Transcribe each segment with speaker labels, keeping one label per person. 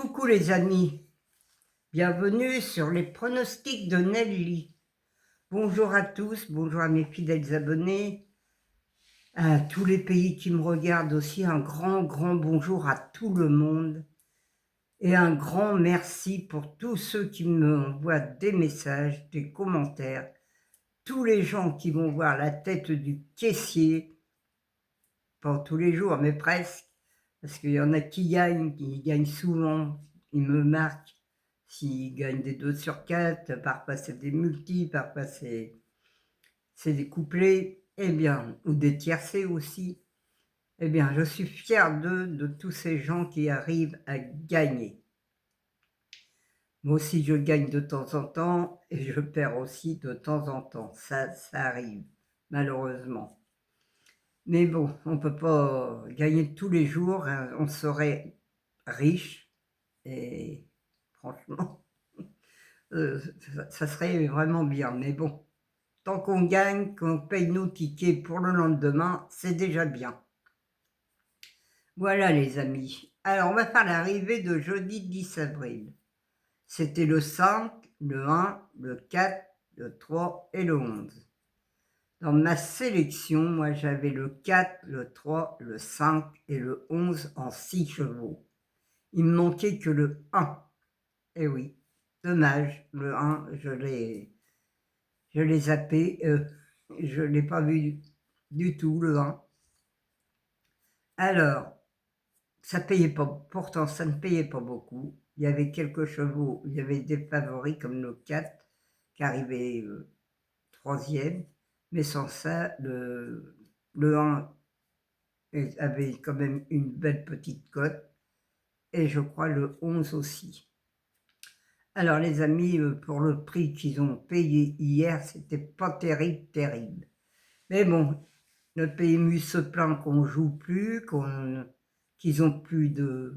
Speaker 1: Coucou les amis, bienvenue sur les pronostics de Nelly. Bonjour à tous, bonjour à mes fidèles abonnés, à tous les pays qui me regardent aussi, un grand bonjour à tout le monde et un grand merci pour tous ceux qui m'envoient des messages, des commentaires, tous les gens qui vont voir la tête du caissier, pas tous les jours mais presque, parce qu'il y en a qui gagnent souvent, ils me marquent. S'ils gagnent des 2 sur 4, parfois c'est des multis, parfois c'est des couplets, eh bien, ou des tiercés aussi. Eh bien, je suis fier de tous ces gens qui arrivent à gagner. Moi aussi, je gagne de temps en temps et je perds aussi de temps en temps. Ça arrive, malheureusement. Mais bon, on ne peut pas gagner tous les jours, hein. On serait riche et franchement, ça serait vraiment bien. Mais bon, tant qu'on gagne, qu'on paye nos tickets pour le lendemain, c'est déjà bien. Voilà les amis. Alors on va faire l'arrivée de jeudi 10 avril. C'était le 5, le 1, le 4, le 3 et le 11. Dans ma sélection, moi j'avais le 4, le 3, le 5 et le 11 en 6 chevaux. Il me manquait que le 1. Eh oui, dommage, le 1, je l'ai zappé, je ne l'ai pas vu du tout, le 1. Alors, ça payait pas, pourtant ça ne payait pas beaucoup. Il y avait quelques chevaux, il y avait des favoris comme le 4 qui arrivait troisième, mais sans ça, le 1 avait quand même une belle petite cote, et je crois le 11 aussi. Alors les amis, pour le prix qu'ils ont payé hier, c'était pas terrible. Mais bon, le PMU se plaint qu'on joue plus, qu'ils ont plus de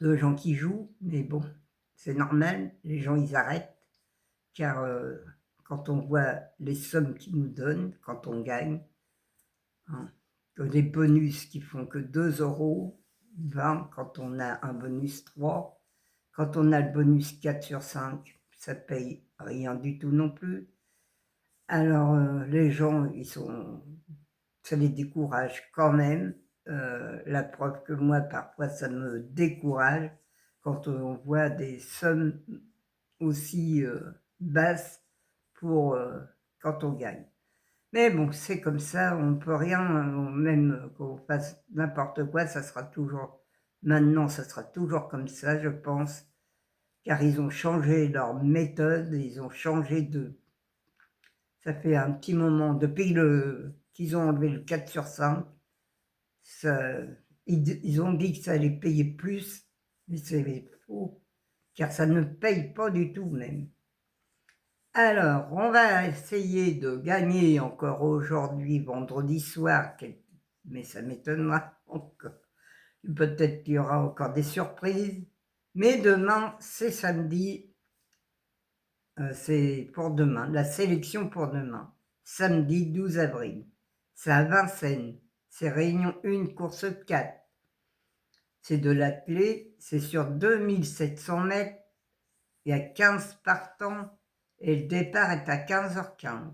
Speaker 1: gens qui jouent, mais bon, c'est normal, les gens ils arrêtent, car quand on voit les sommes qu'ils nous donnent, quand on gagne, hein, des bonus qui font que 2,20 € quand on a un bonus 3, quand on a le bonus 4 sur 5, ça paye rien du tout non plus. Alors les gens, ça les décourage quand même. La preuve que moi, parfois, ça me décourage quand on voit des sommes aussi basses pour quand on gagne. Mais bon, c'est comme ça, on ne peut rien, même qu'on fasse n'importe quoi, ça sera toujours, maintenant, ça sera toujours comme ça, je pense, car ils ont changé leur méthode, ils ont changé ça fait un petit moment, depuis qu'ils ont enlevé le 4 sur 5, ils ont dit que ça allait payer plus, mais c'est faux, car ça ne paye pas du tout même. Alors, on va essayer de gagner encore aujourd'hui, vendredi soir, mais ça m'étonnera encore. Peut-être qu'il y aura encore des surprises, mais demain, c'est samedi, c'est pour demain, la sélection pour demain, samedi 12 avril. C'est à Vincennes, c'est réunion 1, course 4. C'est de l'attelé, c'est sur 2700 mètres, il y a 15 partants et le départ est à 15h15.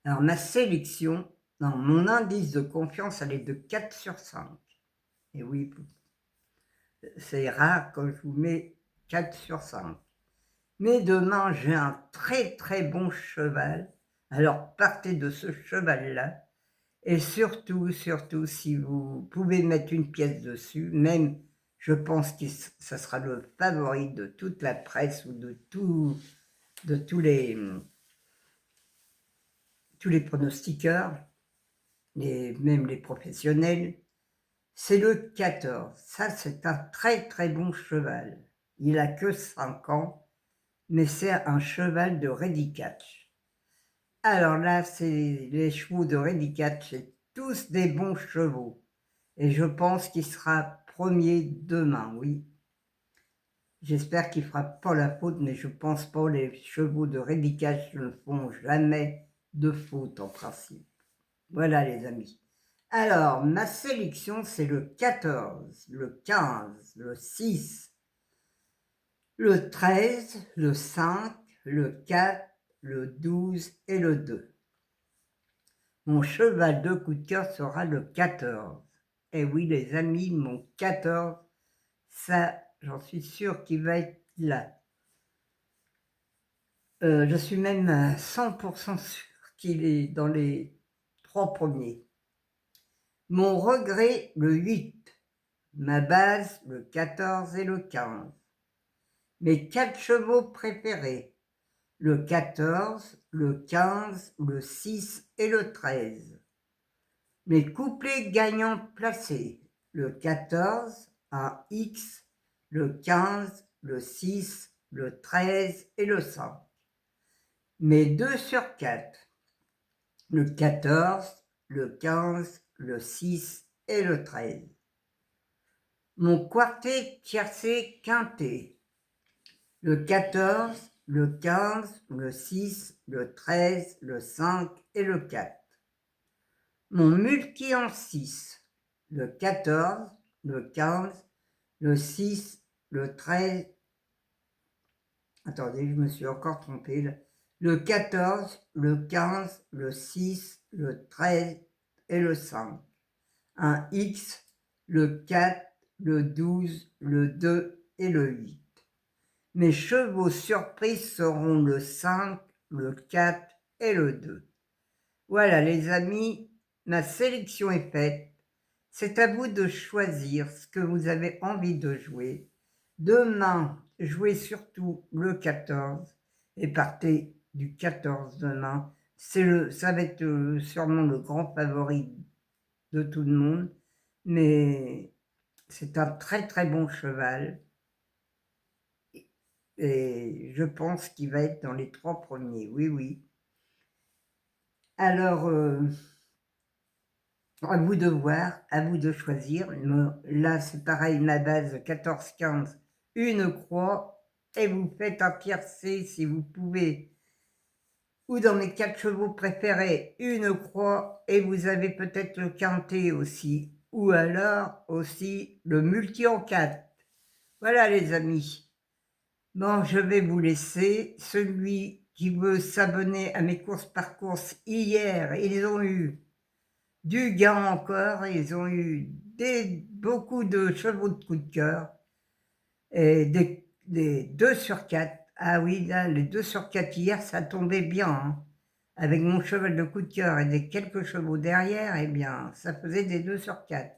Speaker 1: Alors ma sélection, non, mon indice de confiance, elle est de 4 sur 5. Et oui, c'est rare quand je vous mets 4 sur 5. Mais demain, j'ai un très bon cheval. Alors partez de ce cheval-là. Et surtout, si vous pouvez mettre une pièce dessus, même je pense que ça sera le favori de toute la presse ou de tous les pronostiqueurs, même les professionnels, c'est le 14. Ça, c'est un très bon cheval. Il a que 5 ans, mais c'est un cheval de Ready Catch. Alors là, les chevaux de Ready Catch, c'est tous des bons chevaux. Et je pense qu'il sera premier demain, oui. J'espère qu'il ne fera pas la faute, mais je pense pas, les chevaux de Ready Catch ne font jamais de faute en principe. Voilà les amis. Alors, ma sélection, c'est le 14, le 15, le 6, le 13, le 5, le 4, le 12 et le 2. Mon cheval de coup de cœur sera le 14. Et oui, les amis, mon 14, ça, j'en suis sûre qu'il va être là. Je suis même à 100% sûre qu'il est dans les 3 premiers. Mon regret, le 8. Ma base, le 14 et le 15. Mes 4 chevaux préférés, le 14, le 15, le 6 et le 13. Mes couplets gagnants placés, le 14, un X, le 15, le 6, le 13 et le 5. Mes 2 sur 4, le 14, le 15, le 6 et le 13. Mon quartet tiercé quintet, le 14, le 15, le 6, le 13, le 5 et le 4. Mon multi en 6, le 14, le 15, le 6, le 13. Attendez, je me suis encore trompée là. Le 14, le 15, le 6, le 13 et le 5. Un X, le 4, le 12, le 2 et le 8. Mes chevaux surprises seront le 5, le 4 et le 2. Voilà les amis, ma sélection est faite. C'est à vous de choisir ce que vous avez envie de jouer. Demain, jouez surtout le 14 et partez du 14 demain. Ça va être sûrement le grand favori de tout le monde, mais c'est un très très bon cheval et je pense qu'il va être dans les 3 premiers, oui, oui. Alors, à vous de voir, à vous de choisir. Là, c'est pareil, ma base 14-15, une croix, et vous faites un tiercé si vous pouvez. Ou dans mes 4 chevaux préférés, une croix, et vous avez peut-être le quintet aussi. Ou alors aussi le multi en 4. Voilà les amis. Bon, je vais vous laisser. Celui qui veut s'abonner à mes courses par course, hier, ils ont eu du gain encore, ils ont eu beaucoup de chevaux de coup de cœur, et des 2 sur 4. Ah oui, là, les 2 sur 4 hier, ça tombait bien, hein. Avec mon cheval de coup de cœur et des quelques chevaux derrière, eh bien, ça faisait des 2 sur 4.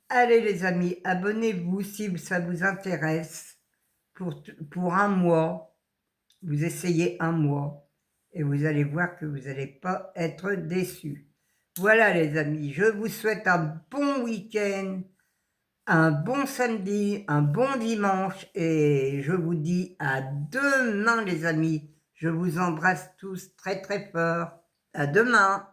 Speaker 1: Allez les amis, abonnez-vous si ça vous intéresse pour un mois. Vous essayez un mois et vous allez voir que vous n'allez pas être déçus. Voilà les amis, je vous souhaite un bon week-end, un bon samedi, un bon dimanche et je vous dis à demain les amis. Je vous embrasse tous très très fort. À demain.